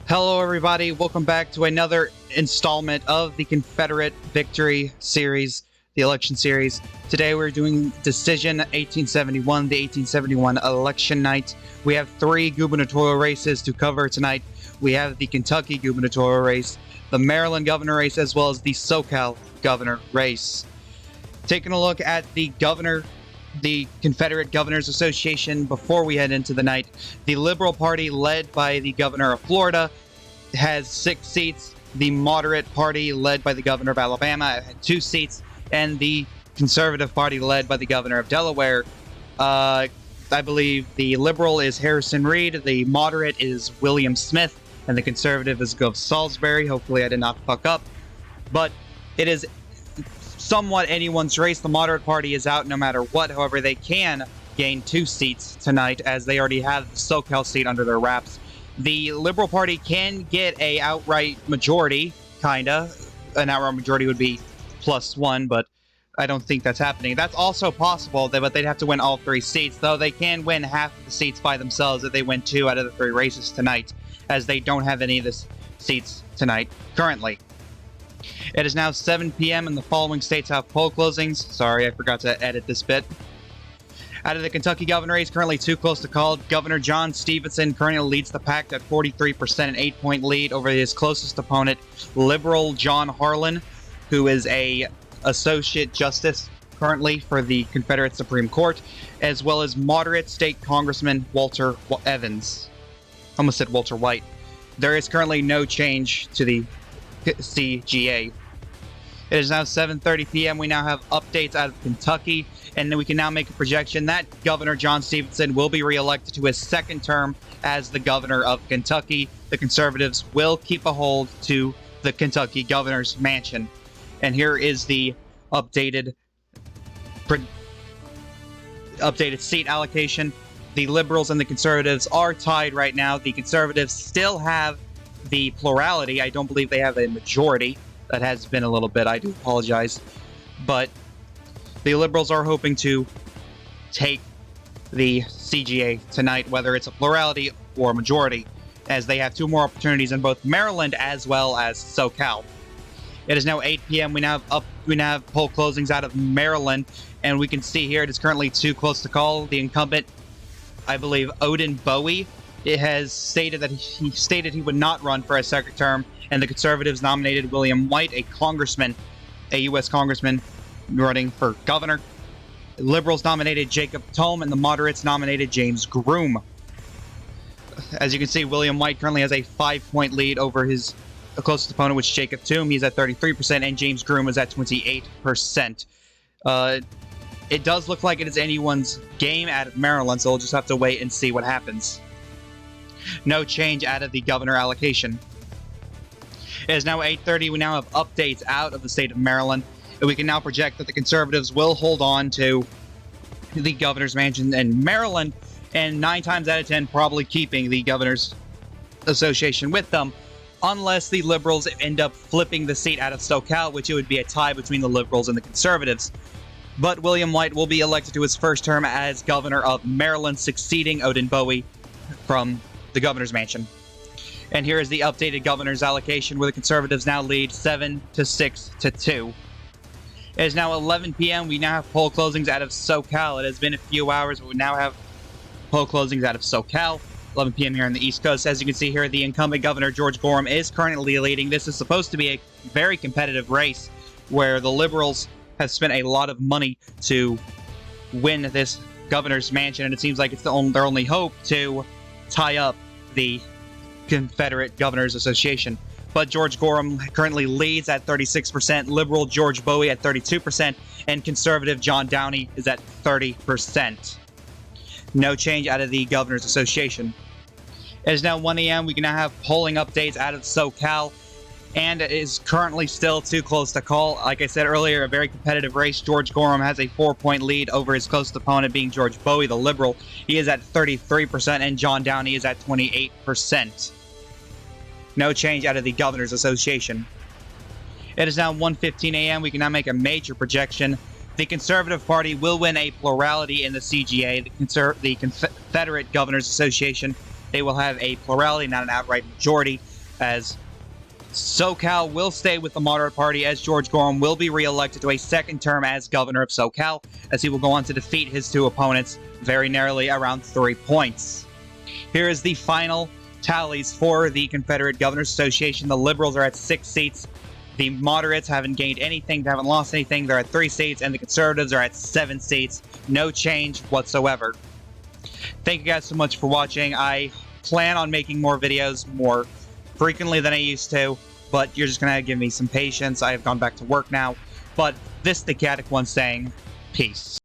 Hello, everybody. Welcome back to another installment of the Confederate Victory Series, the election series. Today we're doing Decision 1871, the 1871 election night. We have three gubernatorial races to cover tonight. We have the Kentucky gubernatorial race, the Maryland governor race, as well as the SoCal governor race. Taking a look at the Confederate Governors Association before we head into the night. The Liberal Party, led by the governor of Florida, has 6 seats. The Moderate Party, led by the governor of Alabama, had 2 seats. And the Conservative Party, led by the governor of Delaware, I believe the Liberal is Harrison Reed, the Moderate is William Smith, and the Conservative is Gov. Salisbury. Hopefully I did not fuck up. But it is somewhat anyone's race. The Moderate Party is out no matter what. However, they can gain 2 seats tonight, as they already have the SoCal seat under their wraps. The Liberal Party can get a outright majority, kinda. An outright majority would be +1, but I don't think that's happening. That's also possible, but they'd have to win all 3 seats, though they can win half of the seats by themselves if they win 2 out of the 3 races tonight, as they don't have any of the seats tonight currently. It is now 7 p.m. and the following states have poll closings. Sorry, I forgot to edit this bit. Out of the Kentucky governor race, currently too close to call. Governor John Stevenson currently leads the pack at 43%, an 8-point lead over his closest opponent, Liberal John Harlan, who is a associate justice currently for the Confederate Supreme Court, as well as moderate state congressman Walter Evans. Almost said Walter White. There is currently no change to the CGA. It is now 7:30 p.m. We now have updates out of Kentucky, and then we can now make a projection that Governor John Stevenson will be reelected to his 2nd term as the governor of Kentucky. The Conservatives will keep a hold to the Kentucky governor's mansion. And here is the updated seat allocation. The Liberals and the Conservatives are tied right now. The Conservatives still have the plurality. I don't believe they have a majority. That has been a little bit. I do apologize. But the Liberals are hoping to take the CGA tonight, whether it's a plurality or a majority, as they have 2 more opportunities in both Maryland as well as SoCal. It is now 8 p.m. We now have poll closings out of Maryland, and we can see here it is currently too close to call. The incumbent, I believe, Odin Bowie, it has stated that he would not run for a 2nd term, and the Conservatives nominated William White, a U.S. congressman, running for governor. The Liberals nominated Jacob Tome, and the Moderates nominated James Groom. As you can see, William White currently has a 5-point lead over his closest opponent, which is Jacob Tome. He's at 33%, and James Groom is at 28%. It does look like it is anyone's game out of Maryland, so we'll just have to wait and see what happens. No change out of the governor allocation. It is now 8:30. We now have updates out of the state of Maryland, and we can now project that the Conservatives will hold on to the governor's mansion in Maryland, and 9 times out of 10 probably keeping the governor's association with them, unless the Liberals end up flipping the seat out of SoCal, which it would be a tie between the Liberals and the Conservatives. But William White will be elected to his 1st term as governor of Maryland, succeeding Odin Bowie from the governor's mansion. And here is the updated governor's allocation, where the Conservatives now lead 7-6-2. It is now 11 p.m. We now have poll closings out of SoCal. It has been a few hours, but we now have poll closings out of SoCal. 11 p.m. here on the East Coast. As you can see here, the incumbent governor, George Gorham, is currently leading. This is supposed to be a very competitive race, where the Liberals have spent a lot of money to win this governor's mansion, and it seems like it's their only hope to tie up the Confederate Governors Association. But George Gorham currently leads at 36%, Liberal George Bowie at 32%, and Conservative John Downey is at 30%. No change out of the Governors Association. It is now 1 a.m. We can now have polling updates out of SoCal, and it is currently still too close to call. Like I said earlier, a very competitive race. George Gorham has a 4-point lead over his closest opponent, being George Bowie, the Liberal. He is at 33%, and John Downey is at 28%. No change out of the Governors Association. It is now 1:15 a.m. We can now make a major projection. The Conservative Party will win a plurality in the CGA, the Confederate Governors Association. They will have a plurality, not an outright majority. as SoCal will stay with the moderate party, as George Gorham will be re-elected to a second term as governor of SoCal, as he will go on to defeat his two opponents very narrowly, around 3 points. Here is the final tallies for the Confederate Governors Association. The Liberals are at 6 seats. The moderates haven't gained anything, they haven't lost anything. They're at 3 seats, and the Conservatives are at 7 seats. No change whatsoever. Thank you guys so much for watching. I plan on making more videos more frequently than I used to, but you're just gonna give me some patience. I have gone back to work now. But this is the Chaotic One saying, peace.